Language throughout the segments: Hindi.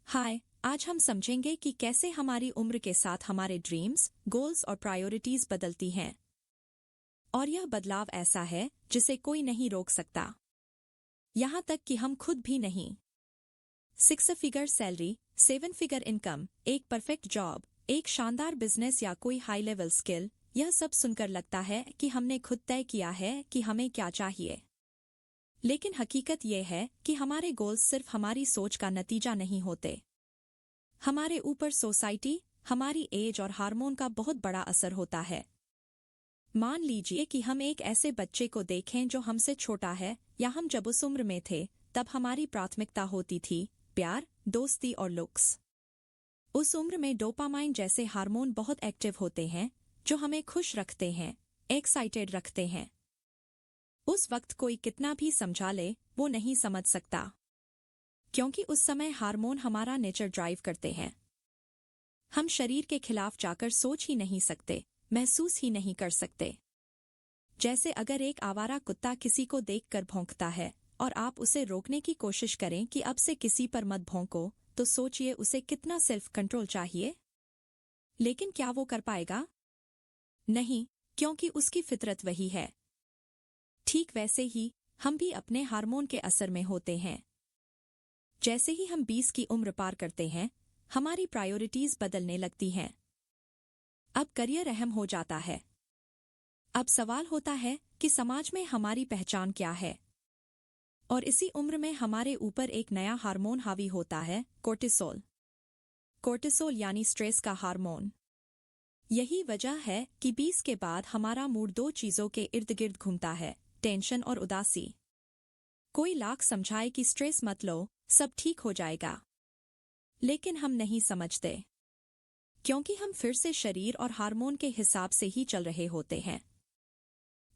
हाय, आज हम समझेंगे कि कैसे हमारी उम्र के साथ हमारे ड्रीम्स, गोल्स और प्रायोरिटीज बदलती हैं। और यह बदलाव ऐसा है जिसे कोई नहीं रोक सकता, यहाँ तक कि हम खुद भी नहीं। 6 फिगर सैलरी, 7 फिगर इनकम, एक परफेक्ट जॉब, एक शानदार बिजनेस या कोई हाई लेवल स्किल, यह सब सुनकर लगता है कि हमने खुद तय किया है कि हमें क्या चाहिए। लेकिन हकीकत यह है कि हमारे गोल्स सिर्फ हमारी सोच का नतीजा नहीं होते। हमारे ऊपर सोसाइटी, हमारी एज और हार्मोन का बहुत बड़ा असर होता है। मान लीजिए कि हम एक ऐसे बच्चे को देखें जो हमसे छोटा है, या हम जब उस उम्र में थे तब हमारी प्राथमिकता होती थी प्यार, दोस्ती और लुक्स। उस उम्र में डोपामाइन जैसे हार्मोन बहुत एक्टिव होते हैं जो हमें खुश रखते हैं, एक्साइटेड रखते हैं। उस वक्त कोई कितना भी समझा ले, वो नहीं समझ सकता, क्योंकि उस समय हार्मोन हमारा नेचर ड्राइव करते हैं। हम शरीर के खिलाफ जाकर सोच ही नहीं सकते, महसूस ही नहीं कर सकते। जैसे अगर एक आवारा कुत्ता किसी को देखकर भौंकता है और आप उसे रोकने की कोशिश करें कि अब से किसी पर मत भौंको, तो सोचिए उसे कितना सेल्फ कंट्रोल चाहिए। लेकिन क्या वो कर पाएगा? नहीं, क्योंकि उसकी फितरत वही है। ठीक वैसे ही हम भी अपने हार्मोन के असर में होते हैं। जैसे ही हम 20 की उम्र पार करते हैं, हमारी प्रायोरिटीज बदलने लगती हैं। अब करियर अहम हो जाता है। अब सवाल होता है कि समाज में हमारी पहचान क्या है। और इसी उम्र में हमारे ऊपर एक नया हार्मोन हावी होता है, कोर्टिसोल। कोर्टिसोल यानी स्ट्रेस का हार्मोन। यही वजह है कि 20 के बाद हमारा मूड दो चीजों के इर्द गिर्द घूमता है, टेंशन और उदासी। कोई लाख समझाए कि स्ट्रेस मत लो, सब ठीक हो जाएगा, लेकिन हम नहीं समझते, क्योंकि हम फिर से शरीर और हार्मोन के हिसाब से ही चल रहे होते हैं।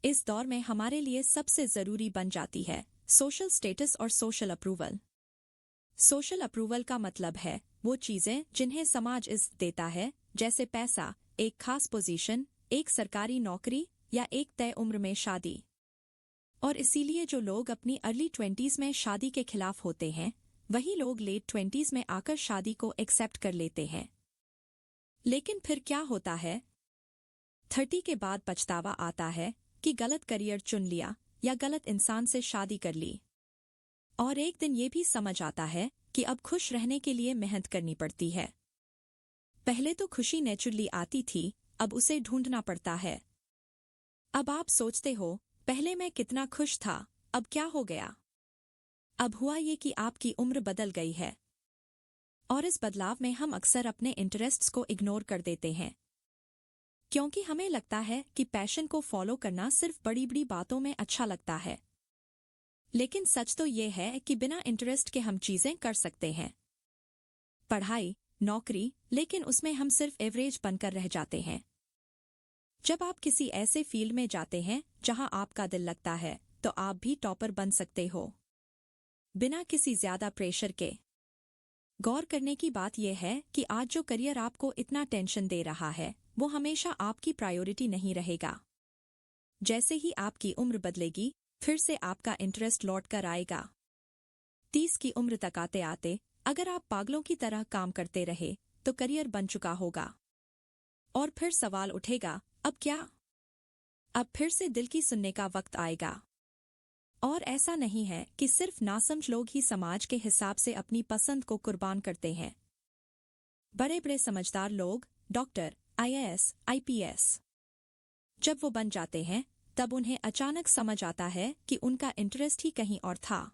इस दौर में हमारे लिए सबसे जरूरी बन जाती है सोशल स्टेटस और सोशल अप्रूवल। सोशल अप्रूवल का मतलब है वो चीजें जिन्हें समाज इज्जत देता है, जैसे पैसा, एक खास पोजीशन, एक सरकारी नौकरी या एक तय उम्र में शादी। और इसीलिए जो लोग अपनी अर्ली 20s में शादी के खिलाफ होते हैं, वही लोग लेट 20s में आकर शादी को एक्सेप्ट कर लेते हैं। लेकिन फिर क्या होता है? 30 के बाद पछतावा आता है कि गलत करियर चुन लिया या गलत इंसान से शादी कर ली। और एक दिन ये भी समझ आता है कि अब खुश रहने के लिए मेहनत करनी पड़ती है। पहले तो खुशी नेचुरली आती थी, अब उसे ढूंढना पड़ता है। अब आप सोचते हो, पहले मैं कितना खुश था, अब क्या हो गया? अब हुआ ये कि आपकी उम्र बदल गई है। और इस बदलाव में हम अक्सर अपने इंटरेस्ट्स को इग्नोर कर देते हैं, क्योंकि हमें लगता है कि पैशन को फॉलो करना सिर्फ बड़ी बड़ी बातों में अच्छा लगता है। लेकिन सच तो ये है कि बिना इंटरेस्ट के हम चीजें कर सकते हैं। पढ़ाई, नौकरी, लेकिन उसमें हम सिर्फ एवरेज बनकर रह जाते हैं। जब आप किसी ऐसे फील्ड में जाते हैं जहां आपका दिल लगता है, तो आप भी टॉपर बन सकते हो, बिना किसी ज्यादा प्रेशर के। गौर करने की बात यह है कि आज जो करियर आपको इतना टेंशन दे रहा है, वो हमेशा आपकी प्रायोरिटी नहीं रहेगा। जैसे ही आपकी उम्र बदलेगी, फिर से आपका इंटरेस्ट लौट कर आएगा। 30 की उम्र तक आते आते अगर आप पागलों की तरह काम करते रहे, तो करियर बन चुका होगा। और फिर सवाल उठेगा, अब क्या? अब फिर से दिल की सुनने का वक्त आएगा। और ऐसा नहीं है कि सिर्फ नासमझ लोग ही समाज के हिसाब से अपनी पसंद को कुर्बान करते हैं। बड़े बड़े समझदार लोग, डॉक्टर, IAS, IPS, जब वो बन जाते हैं, तब उन्हें अचानक समझ आता है कि उनका इंटरेस्ट ही कहीं और था।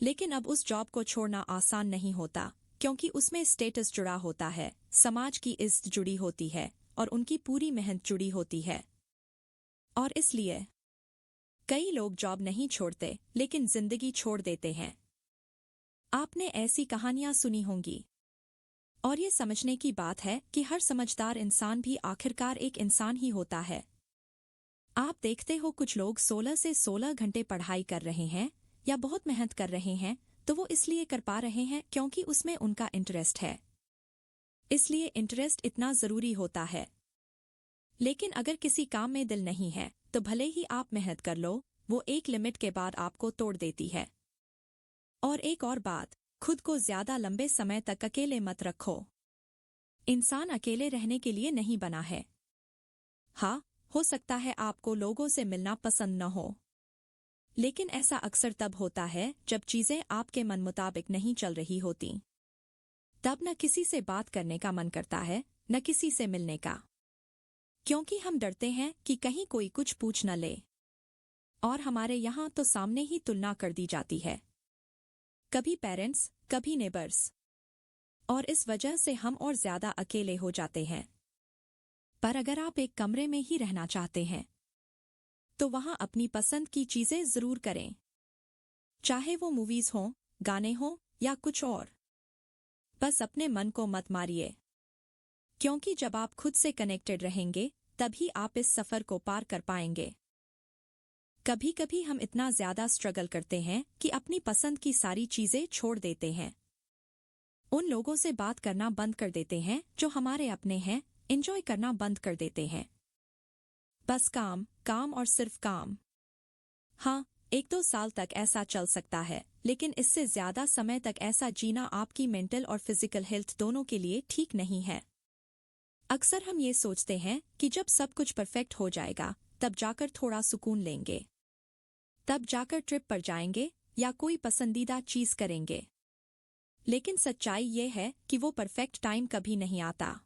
लेकिन अब उस जॉब को छोड़ना आसान नहीं होता, क्योंकि उसमें स्टेटस जुड़ा होता है, समाज की इज्जत जुड़ी होती है, और उनकी पूरी मेहनत जुड़ी होती है। और इसलिए कई लोग जॉब नहीं छोड़ते, लेकिन जिंदगी छोड़ देते हैं। आपने ऐसी कहानियां सुनी होंगी। और ये समझने की बात है कि हर समझदार इंसान भी आखिरकार एक इंसान ही होता है। आप देखते हो कुछ लोग 16 से 16 घंटे पढ़ाई कर रहे हैं या बहुत मेहनत कर रहे हैं, तो वो इसलिए कर पा रहे हैं क्योंकि उसमें उनका इंटरेस्ट है। इसलिए इंटरेस्ट इतना जरूरी होता है। लेकिन अगर किसी काम में दिल नहीं है, तो भले ही आप मेहनत कर लो, वो एक लिमिट के बाद आपको तोड़ देती है। और एक और बात, खुद को ज्यादा लंबे समय तक अकेले मत रखो। इंसान अकेले रहने के लिए नहीं बना है। हाँ, हो सकता है आपको लोगों से मिलना पसंद न हो, लेकिन ऐसा अक्सर तब होता है जब चीजें आपके मन मुताबिक नहीं चल रही होती। तब न किसी से बात करने का मन करता है, न किसी से मिलने का, क्योंकि हम डरते हैं कि कहीं कोई कुछ पूछ न ले। और हमारे यहाँ तो सामने ही तुलना कर दी जाती है, कभी पेरेंट्स, कभी नेबर्स, और इस वजह से हम और ज्यादा अकेले हो जाते हैं। पर अगर आप एक कमरे में ही रहना चाहते हैं, तो वहां अपनी पसंद की चीजें जरूर करें, चाहे वो मूवीज हों, गाने हों या कुछ और। बस अपने मन को मत मारिए, क्योंकि जब आप खुद से कनेक्टेड रहेंगे तभी आप इस सफर को पार कर पाएंगे। कभी कभी हम इतना ज्यादा स्ट्रगल करते हैं कि अपनी पसंद की सारी चीजें छोड़ देते हैं। उन लोगों से बात करना बंद कर देते हैं जो हमारे अपने हैं, एंजॉय करना बंद कर देते हैं। बस काम, काम और सिर्फ काम। हाँ, 1-2 साल तक ऐसा चल सकता है, लेकिन इससे ज्यादा समय तक ऐसा जीना आपकी मेंटल और फिजिकल हेल्थ दोनों के लिए ठीक नहीं है। अक्सर हम ये सोचते हैं कि जब सब कुछ परफेक्ट हो जाएगा तब जाकर थोड़ा सुकून लेंगे, तब जाकर ट्रिप पर जाएंगे या कोई पसंदीदा चीज करेंगे। लेकिन सच्चाई ये है कि वो परफेक्ट टाइम कभी नहीं आता।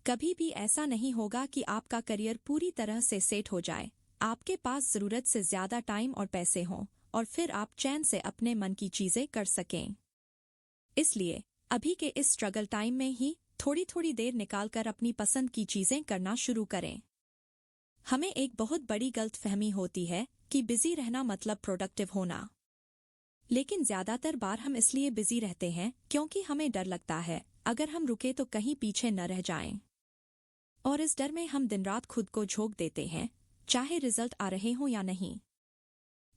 कभी भी ऐसा नहीं होगा कि आपका करियर पूरी तरह से सेट हो जाए, आपके पास जरूरत से ज्यादा टाइम और पैसे हों, और फिर आप चैन से अपने मन की चीजें कर सकें। इसलिए अभी के इस स्ट्रगल टाइम में ही थोड़ी थोड़ी देर निकालकर अपनी पसंद की चीजें करना शुरू करें। हमें एक बहुत बड़ी गलतफहमी होती है कि बिजी रहना मतलब प्रोडक्टिव होना। लेकिन ज्यादातर बार हम इसलिए बिजी रहते हैं क्योंकि हमें डर लगता है अगर हम रुके तो कहीं पीछे न रह जाएं। और इस डर में हम दिन रात खुद को झोंक देते हैं, चाहे रिजल्ट आ रहे हों या नहीं।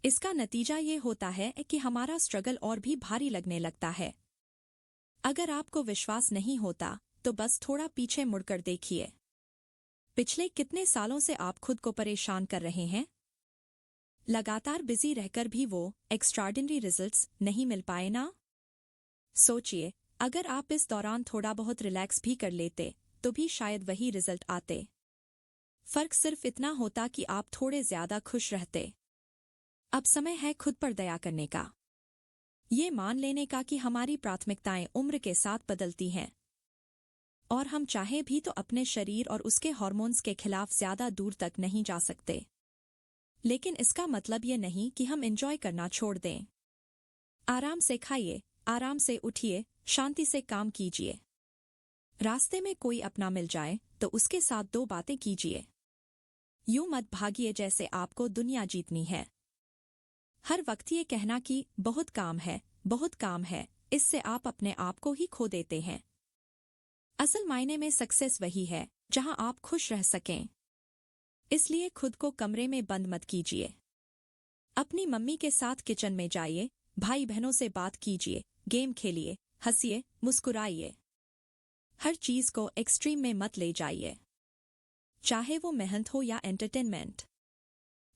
इसका नतीजा ये होता है कि हमारा स्ट्रगल और भी भारी लगने लगता है। अगर आपको विश्वास नहीं होता तो बस थोड़ा पीछे मुड़कर देखिए। पिछले कितने सालों से आप खुद को परेशान कर रहे हैं? लगातार बिजी रहकर भी वो एक्स्ट्राऑर्डिनरी रिजल्ट्स नहीं मिल पाए ना? सोचिए, अगर आप इस दौरान थोड़ा बहुत रिलैक्स भी कर लेते तो भी शायद वही रिजल्ट आते। फर्क सिर्फ इतना होता कि आप थोड़े ज्यादा खुश रहते। अब समय है खुद पर दया करने का, ये मान लेने का कि हमारी प्राथमिकताएं उम्र के साथ बदलती हैं, और हम चाहे भी तो अपने शरीर और उसके हार्मोन्स के खिलाफ ज्यादा दूर तक नहीं जा सकते। लेकिन इसका मतलब ये नहीं कि हम एंजॉय करना छोड़ दें। आराम से खाइए, आराम से उठिए, शांति से काम कीजिए। रास्ते में कोई अपना मिल जाए तो उसके साथ 2 बातें कीजिए। यूं मत भागिए जैसे आपको दुनिया जीतनी है। हर वक्त ये कहना कि बहुत काम है, बहुत काम है, इससे आप अपने आप को ही खो देते हैं। असल मायने में सक्सेस वही है जहां आप खुश रह सकें। इसलिए खुद को कमरे में बंद मत कीजिए। अपनी मम्मी के साथ किचन में जाइए, भाई बहनों से बात कीजिए, गेम खेलिए, हंसिए, मुस्कुराइए। हर चीज को एक्सट्रीम में मत ले जाइए, चाहे वो मेहनत हो या एंटरटेनमेंट।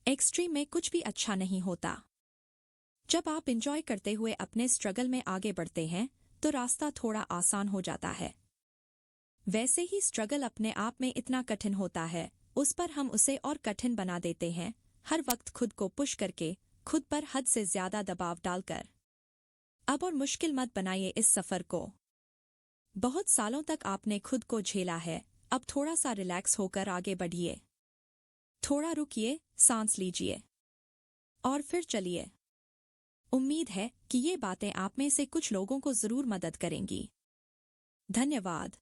एक्सट्रीम में कुछ भी अच्छा नहीं होता। जब आप एंजॉय करते हुए अपने स्ट्रगल में आगे बढ़ते हैं तो रास्ता थोड़ा आसान हो जाता है। वैसे ही स्ट्रगल अपने आप में इतना कठिन होता है, उस पर हम उसे और कठिन बना देते हैं, हर वक्त खुद को पुश करके, खुद पर हद से ज्यादा दबाव डालकर। अब और मुश्किल मत बनाइए इस सफर को। बहुत सालों तक आपने खुद को झेला है, अब थोड़ा सा रिलैक्स होकर आगे बढ़िए। थोड़ा रुकिए, सांस लीजिए, और फिर चलिए। उम्मीद है कि ये बातें आप में से कुछ लोगों को जरूर मदद करेंगी। धन्यवाद।